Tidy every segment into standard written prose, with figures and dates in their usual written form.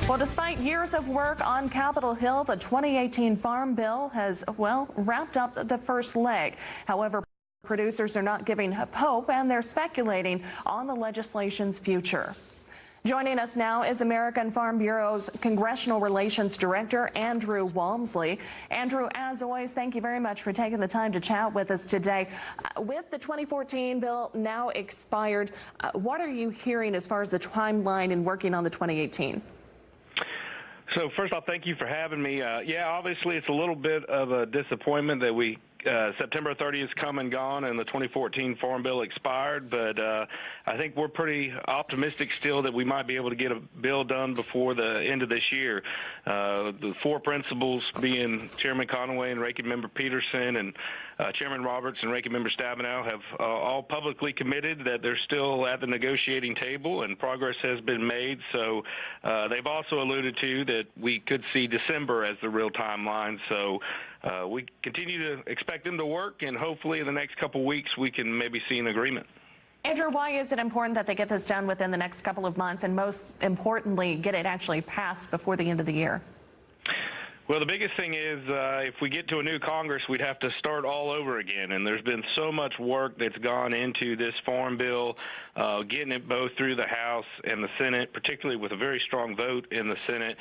Well, despite years of work on Capitol Hill, the 2018 Farm Bill has, wrapped up the first leg. However, producers are not giving up hope, and they're speculating on the legislation's future. Joining us now is American Farm Bureau's Congressional Relations Director, Andrew Walmsley. Andrew, as always, thank you very much for taking the time to chat with us today. With the 2014 bill now expired, what are you hearing as far as the timeline in working on the 2018? So first off, thank you for having me. Obviously it's a little bit of a disappointment that September 30th has come and gone and the 2014 Farm Bill expired, but I think we're pretty optimistic still that we might be able to get a bill done before the end of this year. The four principals being Chairman Conaway and Ranking Member Peterson and Chairman Roberts and Ranking Member Stabenow have all publicly committed that they're still at the negotiating table and progress has been made. So they've also alluded to that we could see December as the real timeline. So we continue to expect them to work, and hopefully in the next couple weeks we can maybe see an agreement. Andrew, why is it important that they get this done within the next couple of months, and most importantly, get it actually passed before the end of the year? Well, the biggest thing is if we get to a new Congress, we'd have to start all over again. And there's been so much work that's gone into this Farm Bill, getting it both through the House and the Senate, particularly with a very strong vote in the Senate.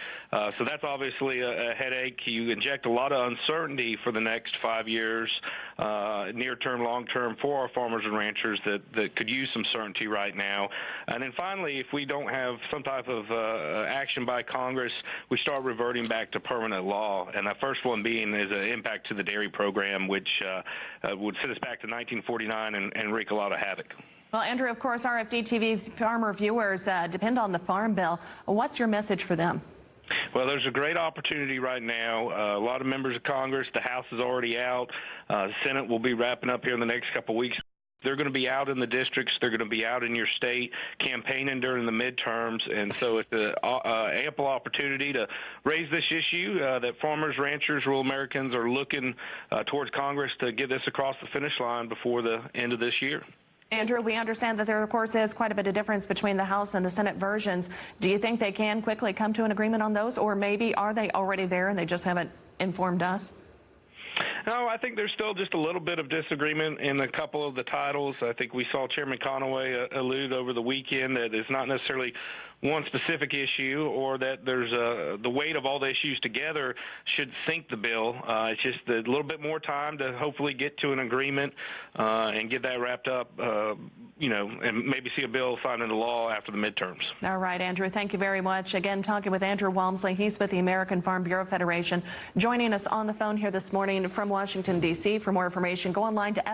So that's obviously a headache. You inject a lot of uncertainty for the next 5 years, near-term, long-term, for our farmers and ranchers that could use some certainty right now. And then finally, if we don't have some type of action by Congress, we start reverting back to permanent law. And the first one being is an impact to the dairy program, which would send us back to 1949 and wreak a lot of havoc. Well, Andrew, of course, RFD TV's farmer viewers depend on the Farm Bill. What's your message for them? Well, there's a great opportunity right now. A lot of members of Congress, the House is already out. The Senate will be wrapping up here in the next couple of weeks. They're going to be out in the districts. They're going to be out in your state campaigning during the midterms. And so it's an ample opportunity to raise this issue that farmers, ranchers, rural Americans are looking towards Congress to get this across the finish line before the end of this year. Andrew, we understand that there, of course, is quite a bit of difference between the House and the Senate versions. Do you think they can quickly come to an agreement on those, or maybe are they already there and they just haven't informed us? No, I think there's still just a little bit of disagreement in a couple of the titles. I think we saw Chairman Conaway allude over the weekend that it's not necessarily one specific issue, or that there's the weight of all the issues together should sink the bill. It's just a little bit more time to hopefully get to an agreement and get that wrapped up, and maybe see a bill signed into law after the midterms. All right, Andrew, thank you very much. Again, talking with Andrew Walmsley. He's with the American Farm Bureau Federation, joining us on the phone here this morning from Washington, D.C. For more information, go online to